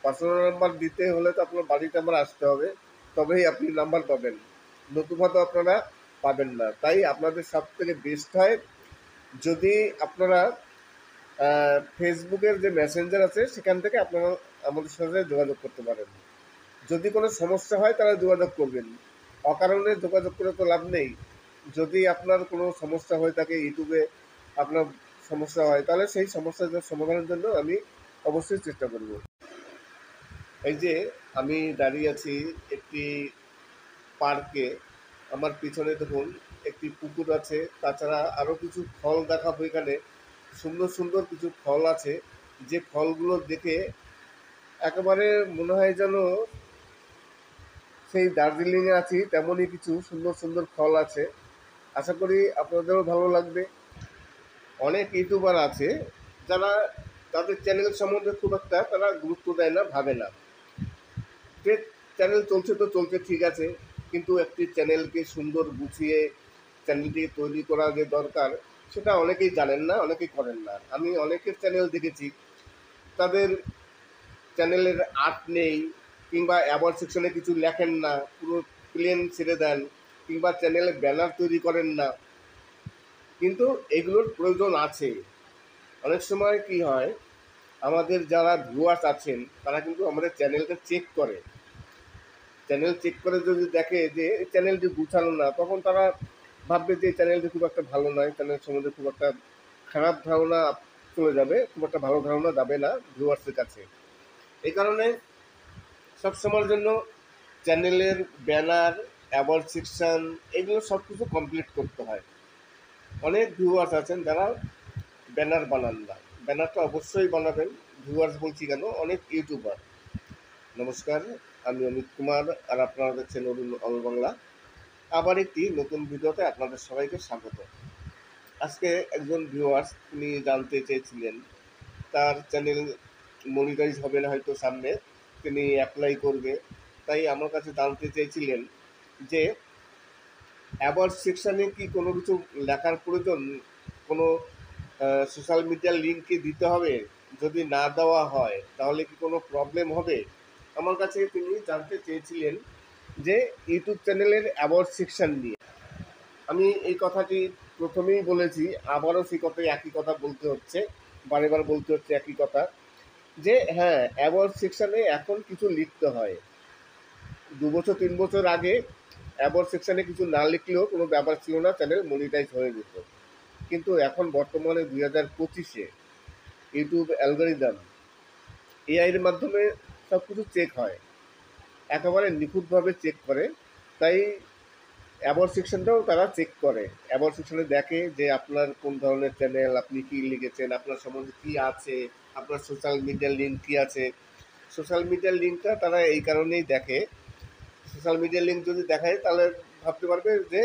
পার্সোনাল নাম্বার দিতে হলে তো আপনার বাড়িতে আমার আসতে হবে, তবেই আপনি নাম্বার পাবেন, নতুবা তো আপনারা পাবেন না। তাই আপনাদের সব থেকে বেস্ট হয় যদি আপনারা ফেসবুকের যে মেসেঞ্জার আছে সেখান থেকে আপনারা আমাদের সাথে যোগাযোগ করতে পারেন। যদি কোনো সমস্যা হয় তাহলে যোগাযোগ করবেন, অকারণে যোগাযোগ করে তো লাভ নেই। যদি আপনার কোনো সমস্যা হয়ে থাকে, ইউটিউবে আপনার সমস্যা হয়, তাহলে সেই সমস্যার সমাধানের জন্য আমি অবশ্যই চেষ্টা করব। এই যে আমি দাঁড়িয়ে আছি একটি পার্কে, আমার পিছনে দেখুন একটি পুকুর আছে, তাছাড়া আরও কিছু ফল দেখাবো। এখানে সুন্দর সুন্দর কিছু ফল আছে, যে ফলগুলো দেখে একেবারে মনে হয় যেন সেই দার্জিলিংয়ে আছি, তেমনই কিছু সুন্দর সুন্দর ফল আছে। আশা করি আপনাদেরও ভালো লাগবে। অনেক ইউটিউবার আছে যারা তাদের চ্যানেল সম্বন্ধে খুব একটা তারা গুরুত্ব দেয় না, ভাবে না। যে চ্যানেল চলছে তো চলছে, ঠিক আছে, কিন্তু একটি চ্যানেলকে সুন্দর গুছিয়ে চ্যানেলটি তৈরি করা যে দরকার, সেটা অনেকেই জানেন না, অনেকেই করেন না। আমি অনেকের চ্যানেল দেখেছি তাদের চ্যানেলের আর্ট নেই, কিংবা অ্যাওয়ার্ড সেকশনে কিছু লেখেন না, পুরো প্লেন ছেড়ে দেন, কিংবা চ্যানেলে ব্যানার তৈরি করেন না। কিন্তু এগুলোর প্রয়োজন আছে। অনেক সময় কি হয়, আমাদের যারা ভিউয়ার্স আছেন তারা কিন্তু আমাদের চ্যানেলটা চেক করে, চ্যানেল চেক করে যদি দেখে যে চ্যানেলটি গুছানো না, তখন তারা ভাববে যে চ্যানেলটি খুব একটা ভালো নয়, চ্যানেল সম্বন্ধে খুব একটা খারাপ ধারণা চলে যাবে, খুব একটা ভালো ধারণা যাবে না ভিউয়ার্সের কাছে। এই কারণে সবসময়ের জন্য চ্যানেলের ব্যানার, অ্যাওয়ার্ড সেকশন, এগুলো সব কিছু কমপ্লিট করতে হয়। অনেক ভিউয়ার্স আছেন যারা ব্যানার বানান না, ব্যানারটা অবশ্যই বানাবেন। ভিউয়ার্স বলছি কেন, অনেক ইউটিউবার। নমস্কার, আমি অমিত কুমার, আর আপনারা দেখছেন অরুণ অল বাংলা। আবার একটি নতুন ভিডিওতে আপনাদের সবাইকে স্বাগত। আজকে একজন ভিউয়ার্স তিনি জানতে চেয়েছিলেন তার চ্যানেল মনিটাইজ হবে না হয়তো সামনে, তিনি অ্যাপ্লাই করবে। তাই আমার কাছে জানতে চেয়েছিলেন যে অ্যাবাউট সেকশানে কি কোনো কিছু লেখার প্রয়োজন, কোনো সোশ্যাল মিডিয়ার লিঙ্ক কি দিতে হবে? যদি না দেওয়া হয় তাহলে কি কোনো প্রবলেম হবে? আমার কাছে তিনি জানতে চেয়েছিলেন যে ইউটিউব চ্যানেলের অ্যাবাউট সেকশান নিয়ে। আমি এই কথাটি প্রথমেই বলেছি, আবারও সেই কথাই একই কথা বলতে হচ্ছে, বারে বার বলতে হচ্ছে একই কথা, যে হ্যাঁ, অ্যাবাউট সেকশানে এখন কিছু লিখতে হয়। 2 বছর 3 বছর আগে অ্যাবাউট সেকশানে কিছু না লিখলেও কোনো ব্যাপার ছিল না, চ্যানেল মনিটাইজ হয়ে যেত। কিন্তু এখন বর্তমানে 2025-এ ইউটিউব অ্যালগরিদম এআইয়ের মাধ্যমে সব কিছু চেক হয়, একেবারে নিখুঁতভাবে চেক করে। তাই অ্যাবাউট সেকশনটাও তারা চেক করে। অ্যাবাউট সেকশনে দেখে যে আপনার কোন ধরনের চ্যানেল, আপনি কী লিখেছেন, আপনার সম্বন্ধে কী আছে, আপনার সোশ্যাল মিডিয়ার লিঙ্ক কী আছে। সোশ্যাল মিডিয়ার লিঙ্কটা তারা এই কারণেই দেখে, সোশ্যাল মিডিয়ার লিঙ্ক যদি দেখায় তাহলে ভাবতে পারবে যে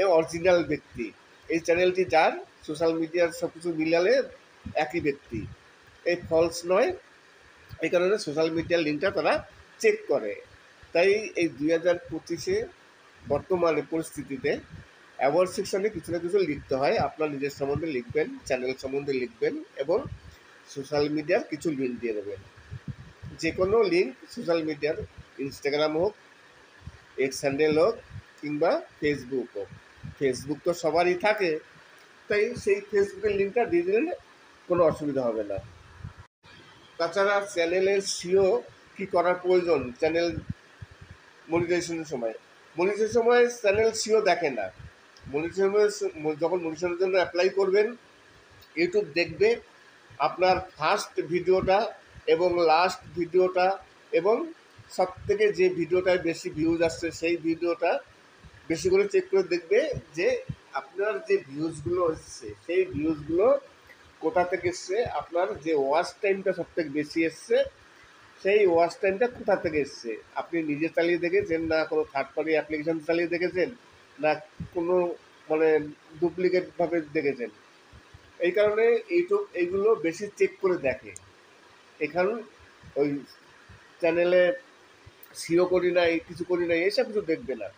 এ অরিজিনাল ব্যক্তি, এই চ্যানেলটি যার, সোশ্যাল মিডিয়ার সব কিছু মিলালে একই ব্যক্তি, এই ফলস নয়। এই কারণে সোশ্যাল মিডিয়ার লিঙ্কটা তারা চেক করে। তাই এই 2025-এ বর্তমানে পরিস্থিতিতে অ্যাওয়ার্ড সেকশনে কিছু না কিছু লিখতে হয়। আপনার নিজের সম্বন্ধে লিখবেন, চ্যানেল সম্বন্ধে লিখবেন এবং সোশ্যাল মিডিয়ার কিছু লিঙ্ক দিয়ে দেবেন। যে কোনো লিঙ্ক সোশ্যাল মিডিয়ার, ইনস্টাগ্রাম হোক, এক্স হ্যান্ডেল হোক কিংবা ফেসবুক হোক। ফেসবুক তো সবারই থাকে, তাই সেই ফেসবুকের লিঙ্কটা দিয়ে দিলে কোনো অসুবিধা হবে না। তাছাড়া চ্যানেলের সিও কী করার প্রয়োজন চ্যানেল মনিটাইজেশনের সময়? মনিটাইজেশনের সময় চ্যানেল সিও দেখে না। যখন মনিটাইজেশনের জন্য অ্যাপ্লাই করবেন, ইউটিউব দেখবে আপনার ফার্স্ট ভিডিওটা এবং লাস্ট ভিডিওটা এবং সবথেকে যে ভিডিওটায় বেশি ভিউজ আসছে সেই ভিডিওটা বেশি করে চেক করে দেখবে যে আপনার যে ভিউজগুলো এসছে সেই ভিউজগুলো কোথা থেকে এসছে, আপনার যে ওয়াচ টাইমটা সবথেকে বেশি এসছে সেই ওয়াচ টাইমটা কোথা থেকে এসছে। আপনি নিজে চালিয়ে দেখেছেন, না কোনো থার্ড পার্টি অ্যাপ্লিকেশান চালিয়ে দেখেছেন, না কোনো মানে ডুপ্লিকেটভাবে দেখেছেন। এই কারণে ইউটিউব এইগুলো বেশি চেক করে দেখে। এখান ওই চ্যানেলে সিও করি নাই, কিছু করি নাই, এসব কিছু দেখবে না।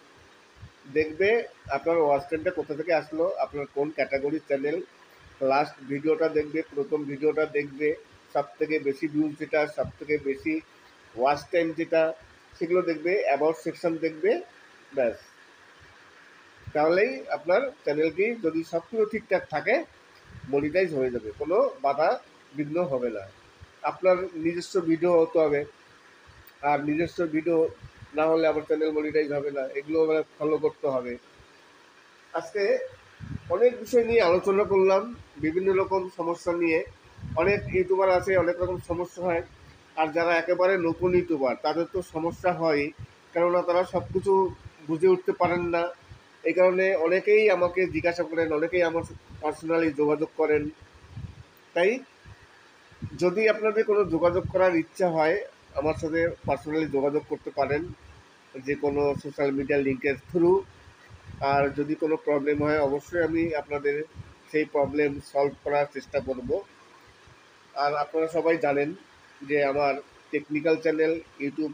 দেখবে আপনার ওয়াচ টাইমটা কোথা থেকে আসলো, আপনার কোন ক্যাটাগরির চ্যানেল, লাস্ট ভিডিওটা দেখবে, প্রথম ভিডিওটা দেখবে, সবথেকে বেশি ভিউজ যেটা, সবথেকে বেশি ওয়াচ টাইম যেটা, সেগুলো দেখবে, অ্যাবাউট সেকশন দেখবে, ব্যাস। তাহলেই আপনার চ্যানেলটি যদি সব কিছু ঠিকঠাক থাকে মনিটাইজ হয়ে যাবে, কোনো বাধা বিঘ্ন হবে না। আপনার নিজস্ব ভিডিও হতে হবে, আর নিজস্ব ভিডিও না হলে আবার চ্যানেল মনিটাইজ হবে না, এগুলো ফলো করতে হবে। আজকে অনেক বিষয় নিয়ে আলোচনা করলাম, বিভিন্ন রকম সমস্যা নিয়ে। অনেক ইউটিউবার আছে, অনেক রকম সমস্যা হয়, আর যারা একেবারে নতুন ইউটিউবার তাদের তো সমস্যা হয়, কেননা তারা সব কিছু বুঝে উঠতে পারেন না। এই কারণে অনেকেই আমাকে জিজ্ঞাসা করেন, অনেকেই আমার পার্সোনালি যোগাযোগ করেন। তাই যদি আপনাদের কোনো যোগাযোগ করার ইচ্ছা হয় আমার সাথে পার্সোনালি যোগাযোগ করতে পারেন, যে কোনো সোশ্যাল মিডিয়া লিঙ্কের থ্রু। আর যদি কোনো প্রবলেম হয় অবশ্যই আমি আপনাদের সেই প্রবলেম সলভ করার চেষ্টা করব। আর আপনারা সবাই জানেন যে আমার technical channel, YouTube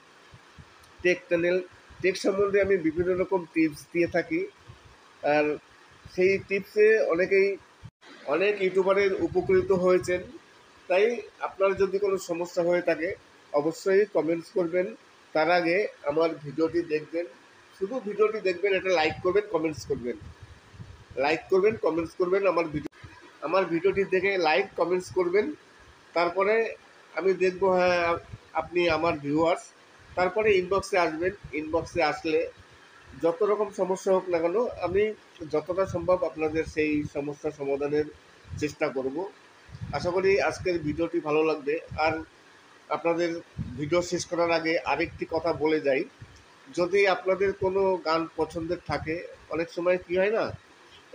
tech channel, tech সম্বন্ধে আমি বিভিন্ন রকম টিপস দিয়ে থাকি। আর সেই টিপসে অনেক ইউটিউবারের উপকৃত হয়েছেন। তাই আপনার যদি কোনো সমস্যা হয়ে থাকে অবশ্যই কমেন্টস করবেন। তার আগে আমার ভিডিওটি দেখবেন, শুধু ভিডিওটি দেখবেন, এটা লাইক করবেন, কমেন্টস করবেন, লাইক করবেন, কমেন্টস করবেন। আমার ভিডিওটি দেখে লাইক কমেন্টস করবেন। তারপরে আমি দেখব হ্যাঁ আপনি আমার ভিউয়ার্স। তারপরে ইনবক্সে আসবেন, ইনবক্সে আসলে যত রকম সমস্যা হোক না কেন আমি যতটা সম্ভব আপনাদের সেই সমস্যা সমাধানের চেষ্টা করব। আশা করি আজকের ভিডিওটি ভালো লাগবে। আর আপনাদের ভিডিও শেষ করার আগে আরেকটি কথা বলে যাই, যদি আপনাদের কোনো গান পছন্দের থাকে, অনেক সময় কী হয় না,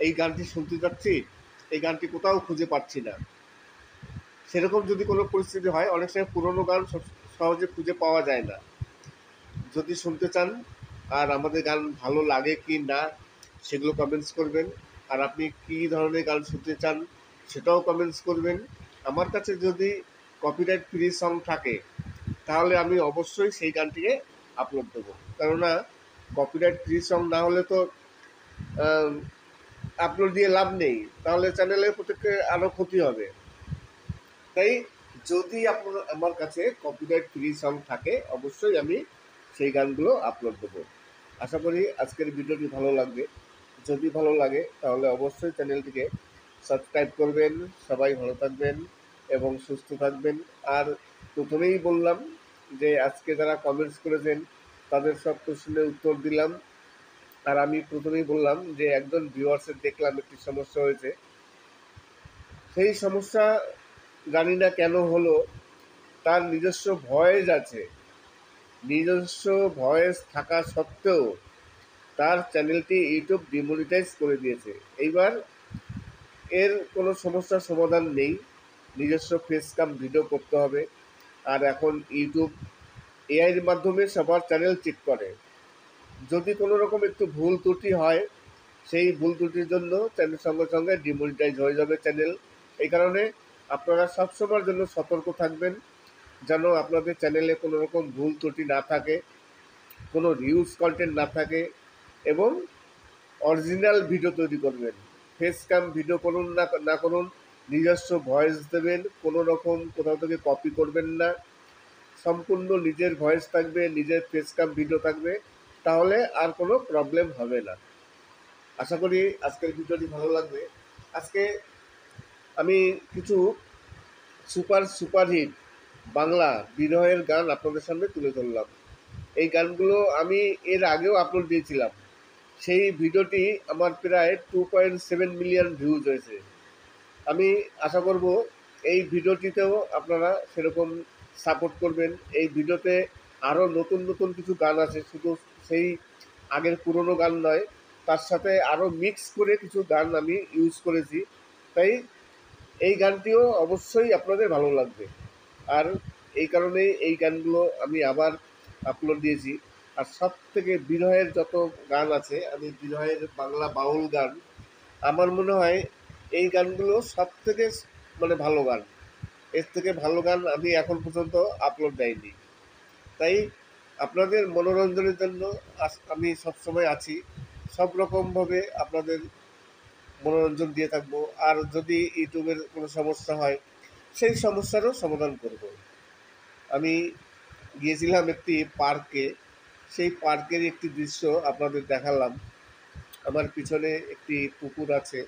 এই গানটি শুনতে যাচ্ছি, এই গানটি কোথাও খুঁজে পাচ্ছি না, সেরকম যদি কোনো পরিস্থিতি হয়, অনেক সময় পুরনো গান সহজে খুঁজে পাওয়া যায় না। যদি শুনতে চান আর আমাদের গান ভালো লাগে কি না সেগুলো কমেন্টস করবেন। আর আপনি কী ধরনের গান শুনতে চান সেটাও কমেন্টস করবেন। আমার কাছে যদি কপিরাইট ফ্রি সং থাকে তাহলে আমি অবশ্যই সেই গানটিকে আপলোড দেবো। কেননা কপিরাইট ফ্রি সং না হলে তো আপলোড দিয়ে লাভ নেই, তাহলে চ্যানেলের প্রত্যেকে আরও ক্ষতি হবে। তাই যদি আপনার আমার কাছে কপিরাইট ফ্রি সং থাকে অবশ্যই আমি সেই গানগুলো আপলোড দেবো। আশা করি আজকের ভিডিওটি ভালো লাগবে। যদি ভালো লাগে তাহলে অবশ্যই চ্যানেলটিকে সাবস্ক্রাইব করবেন। সবাই ভালো থাকবেন এবং সুস্থ থাকবেন। আর প্রথমেই বললাম যে আজকে যারা কমেন্টস করেছেন তাদের সব কোশ্চেনের উত্তর দিলাম। আর আমি প্রথমেই বললাম যে একজন ভিউয়ার্সের দেখলাম একটি সমস্যা হয়েছে, সেই সমস্যা জানি না কেন হলো। তার নিজস্ব ভয়েস আছে, নিজস্ব ভয়েস থাকা সত্ত্বেও তার চ্যানেলটি ইউটিউব ডিমনিটাইজ করে দিয়েছে। এইবার এর কোনো সমস্যার সমাধান নেই, নিজস্ব ফেস কাম ভিডিও করতে হবে। আর এখন ইউটিউব এআইয়ের মাধ্যমে সবার চ্যানেল চেক করে, যদি কোনো রকম একটু ভুল ত্রুটি হয় সেই ভুল ত্রুটির জন্য চ্যানেল সঙ্গে সঙ্গে ডিমনিটাইজ হয়ে যাবে চ্যানেল। এই কারণে আপনারা সবসময়ের জন্য সতর্ক থাকবেন, যেন আপনাদের চ্যানেলে কোনো রকম ভুল ত্রুটি না থাকে, কোনো রিউজ কন্টেন্ট না থাকে এবং অরিজিনাল ভিডিও তৈরি করবেন। ফেস ক্যাম ভিডিও করুন না করুন, নিজস্ব ভয়েস দেবেন, কোনো রকম কোথাও থেকে কপি করবেন না, সম্পূর্ণ নিজের ভয়েস থাকবে, নিজের ফেস ক্যাম ভিডিও থাকবে, তাহলে আর কোনো প্রবলেম হবে না। আশা করি আজকের ভিডিওটি ভালো লাগবে। আজকে আমি কিছু সুপারহিট বাংলা বিরহের গান আপনাদের সামনে তুলে ধরলাম। এই গানগুলো আমি এর আগেও আপলোড দিয়েছিলাম। সেই ভিডিওটি আমার প্রায় 2.7 মিলিয়ন ভিউজ হয়েছে। আমি আশা করব এই ভিডিওটিতেও আপনারা সেরকম সাপোর্ট করবেন। এই ভিডিওতে আরও নতুন নতুন কিছু গান আছে, শুধু সেই আগের পুরনো গান নয়, তার সাথে আরও মিক্স করে কিছু গান আমি ইউজ করেছি। তাই এই গানটিও অবশ্যই আপনাদের ভালো লাগবে। আর এই কারণেই এই গানগুলো আমি আবার আপলোড দিয়েছি। আর সব থেকে বিরহের যত গান আছে, আমি বিরহের বাংলা বাউল গান, আমার মনে হয় এই গানগুলো সব থেকে মানে ভালো গান। এর থেকে ভালো গান আমি এখন পর্যন্ত আপলোড দেয়নি। তাই আপনাদের মনোরঞ্জনের জন্য আমি সবসময় আছি, সব রকমভাবে আপনাদের মনোরঞ্জন দিয়ে থাকবো। আর যদি ইউটিউবের কোনো সমস্যা হয় সেই সমস্যারও সমাধান করব। আমি গিয়েছিলাম একটি পার্কে, সেই পার্কের একটি দৃশ্য আপনাদের দেখালাম। আমার পিছনে একটি পুকুর আছে,